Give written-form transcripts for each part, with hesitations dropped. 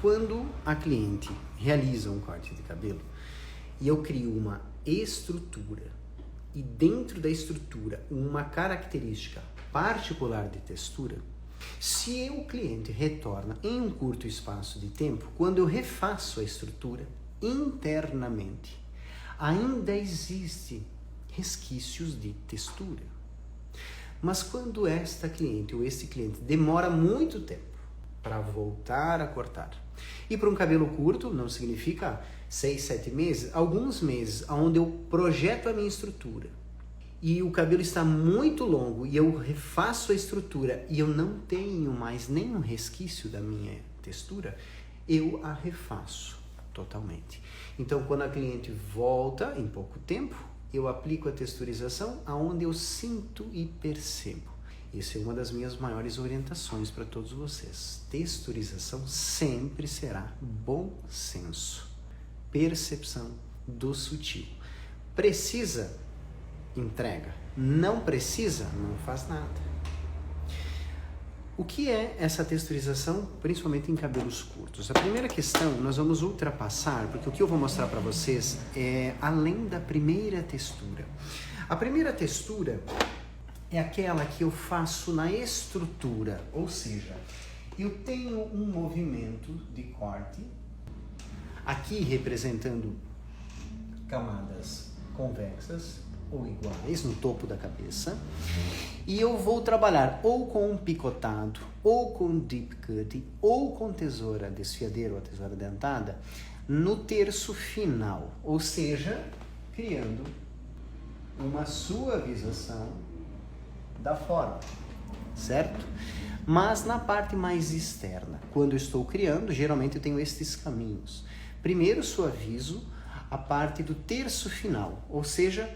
quando a cliente realiza um corte de cabelo e eu crio uma estrutura e dentro da estrutura uma característica particular de textura, se o cliente retorna em um curto espaço de tempo, quando eu refaço a estrutura internamente, ainda existe resquícios de textura. Mas quando esta cliente ou este cliente demora muito tempo para voltar a cortar, e para um cabelo curto não significa 6, 7 meses, alguns meses, onde eu projeto a minha estrutura e o cabelo está muito longo e eu refaço a estrutura e eu não tenho mais nenhum resquício da minha textura, eu a refaço totalmente. Então, quando a cliente volta em pouco tempo, eu aplico a texturização aonde eu sinto e percebo. Essa é uma das minhas maiores orientações para todos vocês. Texturização sempre será bom senso, percepção do sutil. Precisa? Entrega. Não precisa? Não faz nada. O que é essa texturização, principalmente em cabelos curtos? A primeira questão nós vamos ultrapassar, porque o que eu vou mostrar para vocês é além da primeira textura. A primeira textura é aquela que eu faço na estrutura, ou seja, eu tenho um movimento de corte, aqui representando camadas convexas ou iguais no topo da cabeça, e eu vou trabalhar ou com um picotado, ou com deep cut, ou com tesoura desfiadeira ou tesoura dentada no terço final, ou seja, criando uma suavização da forma, certo? Mas na parte mais externa, quando eu estou criando, geralmente eu tenho estes caminhos. Primeiro suavizo a parte do terço final, ou seja,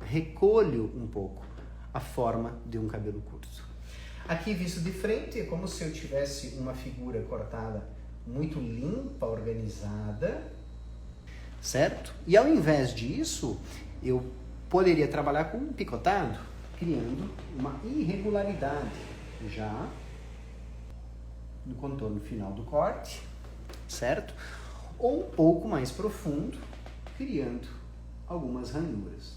recolho um pouco a forma de um cabelo curto. Aqui visto de frente é como se eu tivesse uma figura cortada muito limpa, organizada, certo? E ao invés disso, eu poderia trabalhar com um picotado, criando uma irregularidade já no contorno final do corte, certo? Ou um pouco mais profundo, criando algumas ranhuras,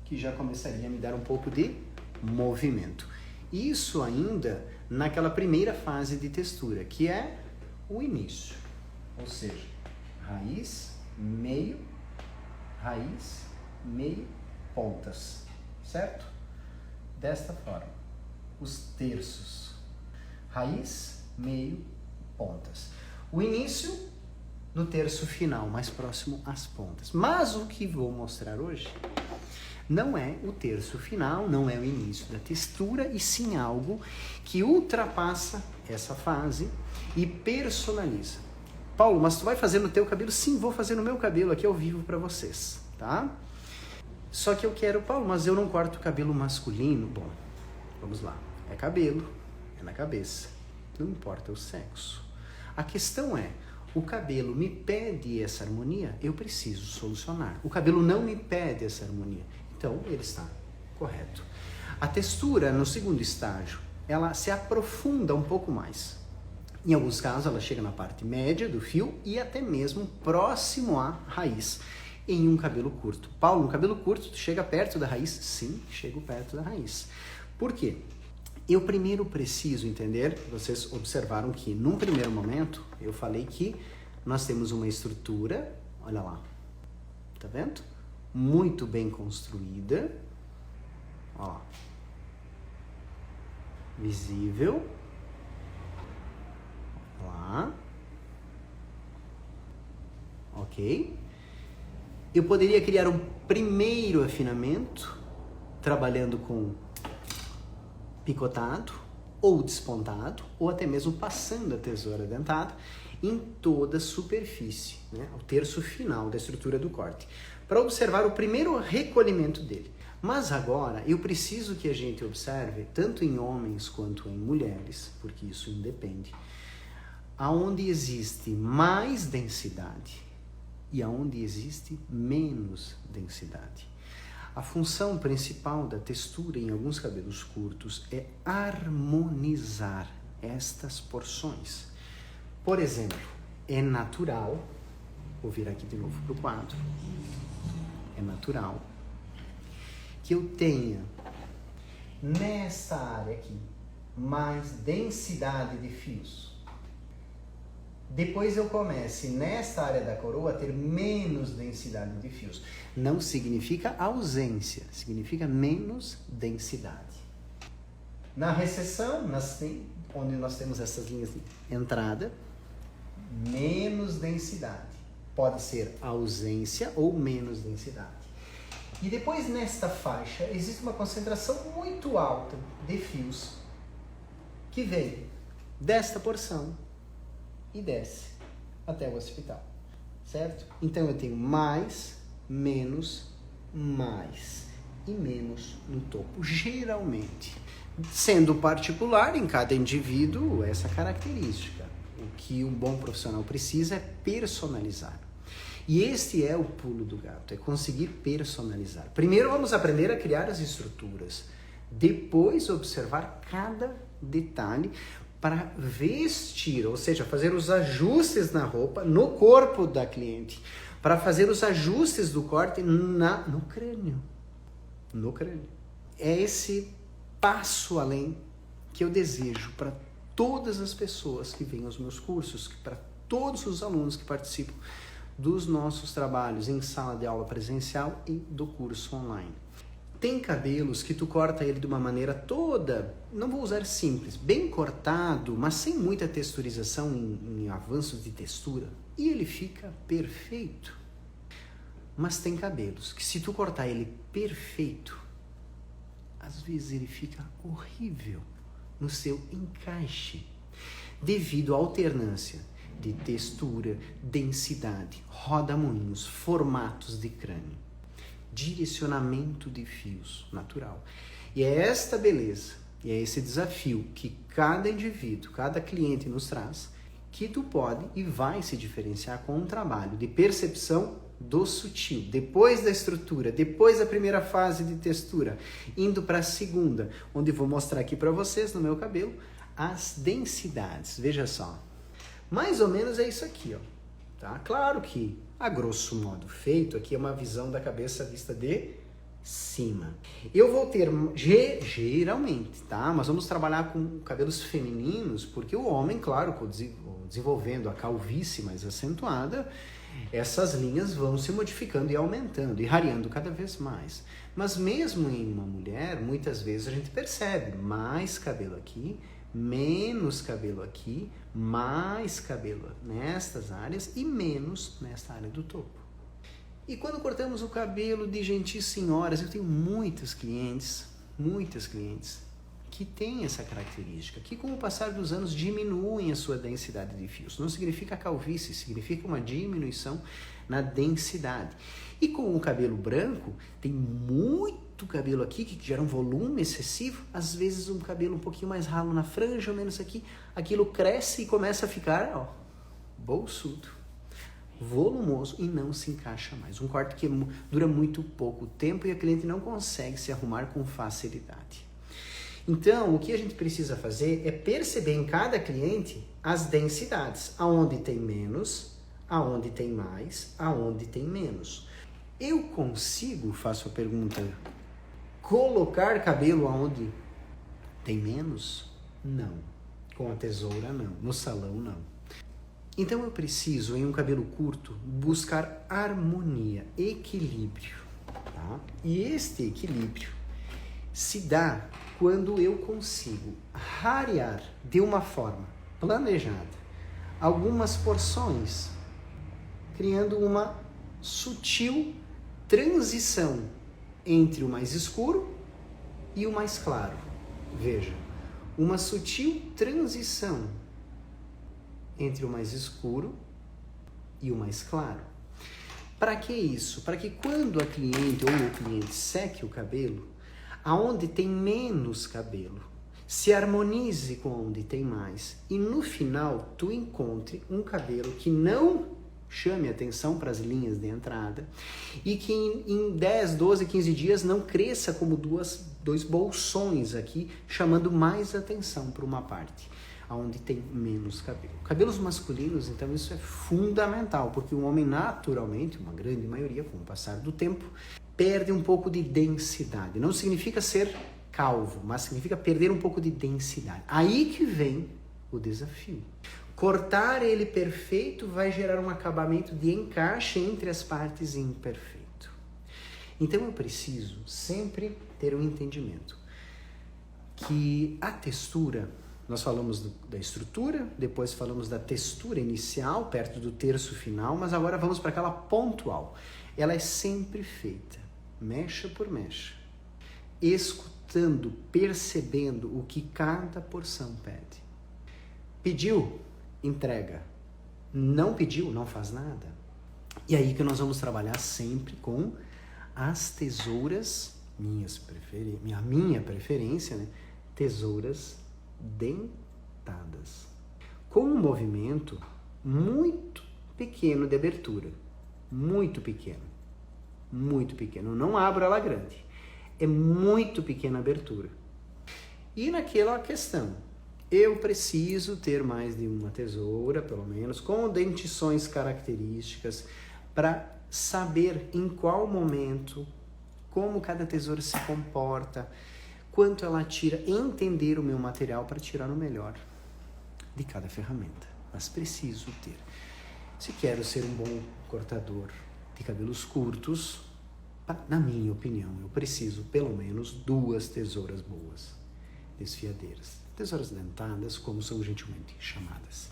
que já começaria a me dar um pouco de movimento. Isso ainda naquela primeira fase de textura, que é o início, ou seja, raiz, meio, pontas, certo? Desta forma, os terços, raiz, meio, pontas. O início no terço final, mais próximo às pontas. Mas o que vou mostrar hoje não é o terço final, não é o início da textura, e sim algo que ultrapassa essa fase e personaliza. Paulo, mas tu vai fazer no teu cabelo? Sim, vou fazer no meu cabelo aqui ao vivo para vocês, tá? Só que eu quero, Paulo, mas eu não corto o cabelo masculino. Bom, vamos lá. É cabelo, é na cabeça. Não importa o sexo. A questão é, o cabelo me pede essa harmonia, eu preciso solucionar. O cabelo não me pede essa harmonia, então ele está correto. A textura, no segundo estágio, ela se aprofunda um pouco mais. Em alguns casos, ela chega na parte média do fio e até mesmo próximo à raiz, em um cabelo curto. Paulo, um cabelo curto, tu chega perto da raiz? Sim, chego perto da raiz. Por quê? Eu primeiro preciso entender, vocês observaram que num primeiro momento eu falei que nós temos uma estrutura, olha lá, tá vendo? Muito bem construída, ó, visível, lá, ok? Eu poderia criar um primeiro afinamento, trabalhando com picotado, ou despontado, ou até mesmo passando a tesoura dentada em toda a superfície, né? O terço final da estrutura do corte, para observar o primeiro recolhimento dele. Mas agora eu preciso que a gente observe, tanto em homens quanto em mulheres, porque isso independe, aonde existe mais densidade e aonde existe menos densidade. A função principal da textura em alguns cabelos curtos é harmonizar estas porções. Por exemplo, é natural, vou vir aqui de novo para o quadro, é natural que eu tenha nessa área aqui mais densidade de fios. Depois eu comece nesta área da coroa a ter menos densidade de fios. Não significa ausência, significa menos densidade. Na recessão, onde nós temos essas linhas de entrada, menos densidade. Pode ser ausência ou menos densidade. E depois nesta faixa existe uma concentração muito alta de fios que vem desta porção e desce até o occipital, certo? Então eu tenho mais, menos, mais e menos no topo, geralmente. Sendo particular em cada indivíduo essa característica. O que um bom profissional precisa é personalizar. E este é o pulo do gato, é conseguir personalizar. Primeiro vamos aprender a criar as estruturas, depois observar cada detalhe para vestir, ou seja, fazer os ajustes na roupa, no corpo da cliente, para fazer os ajustes do corte no crânio. No crânio. É esse passo além que eu desejo para todas as pessoas que vêm aos meus cursos, para todos os alunos que participam dos nossos trabalhos em sala de aula presencial e do curso online. Tem cabelos que tu corta ele de uma maneira toda, não vou usar simples, bem cortado, mas sem muita texturização em avanços de textura, e ele fica perfeito. Mas tem cabelos que se tu cortar ele perfeito, às vezes ele fica horrível no seu encaixe, devido à alternância de textura, densidade, roda-moinhos, formatos de crânio, direcionamento de fios natural. E é esta beleza, e é esse desafio que cada indivíduo, cada cliente nos traz, que tu pode e vai se diferenciar com um trabalho de percepção do sutil, depois da estrutura, depois da primeira fase de textura, indo para a segunda, onde vou mostrar aqui para vocês no meu cabelo as densidades. Veja só, mais ou menos é isso aqui, ó, tá? Claro que a grosso modo feito aqui é uma visão da cabeça vista de cima. Eu vou ter geralmente, tá? Mas vamos trabalhar com cabelos femininos, porque o homem, claro, desenvolvendo a calvície mais acentuada, essas linhas vão se modificando e aumentando e rareando cada vez mais. Mas mesmo em uma mulher, muitas vezes a gente percebe mais cabelo aqui, menos cabelo aqui, mais cabelo nestas áreas e menos nesta área do topo. E quando cortamos o cabelo de gentis senhoras, eu tenho muitas clientes que têm essa característica, que com o passar dos anos diminuem a sua densidade de fios. Não significa calvície, significa uma diminuição na densidade. E com o cabelo branco, tem muito cabelo aqui que gera um volume excessivo, às vezes um cabelo um pouquinho mais ralo na franja, ou menos aqui, aquilo cresce e começa a ficar, ó, bolsudo, volumoso e não se encaixa mais. Um corte que dura muito pouco tempo e a cliente não consegue se arrumar com facilidade. Então, o que a gente precisa fazer é perceber em cada cliente as densidades, aonde tem menos, aonde tem mais, aonde tem menos. Eu consigo, faço a pergunta, colocar cabelo aonde tem menos? Não. Com a tesoura, não. No salão, não. Então eu preciso, em um cabelo curto, buscar harmonia, equilíbrio. Tá? E este equilíbrio se dá quando eu consigo rarear de uma forma planejada algumas porções, criando uma sutil transição entre o mais escuro e o mais claro. Veja, uma sutil transição entre o mais escuro e o mais claro. Para que isso? Para que quando a cliente ou o cliente seque o cabelo, aonde tem menos cabelo, se harmonize com onde tem mais e no final tu encontre um cabelo que não chame atenção para as linhas de entrada e que em 10, 12, 15 dias não cresça como dois bolsões aqui, chamando mais atenção para uma parte. onde tem menos cabelo. Cabelos masculinos, então, isso é fundamental, porque o homem naturalmente, uma grande maioria, com o passar do tempo, perde um pouco de densidade. Não significa ser calvo, mas significa perder um pouco de densidade. Aí que vem o desafio. Cortar ele perfeito vai gerar um acabamento de encaixe entre as partes imperfeito. Então eu preciso sempre ter um entendimento que a textura, nós falamos da estrutura, depois falamos da textura inicial, perto do terço final, mas agora vamos para aquela pontual. Ela é sempre feita, mecha por mecha, escutando, percebendo o que cada porção pede. Pediu, entrega. Não pediu, não faz nada. E aí que nós vamos trabalhar sempre com as tesouras, minha preferência, né? Tesouras dentadas. Com um movimento muito pequeno de abertura. Muito pequeno. Muito pequeno. Eu não abro ela grande. É muito pequena a abertura. E naquela questão, eu preciso ter mais de uma tesoura, pelo menos, com dentições características, para saber em qual momento, como cada tesoura se comporta, quanto ela tira, entender o meu material para tirar o melhor de cada ferramenta. Mas preciso ter. Se quero ser um bom cortador de cabelos curtos, na minha opinião, eu preciso pelo menos 2 tesouras boas, desfiadeiras. Tesouras dentadas, como são gentilmente chamadas.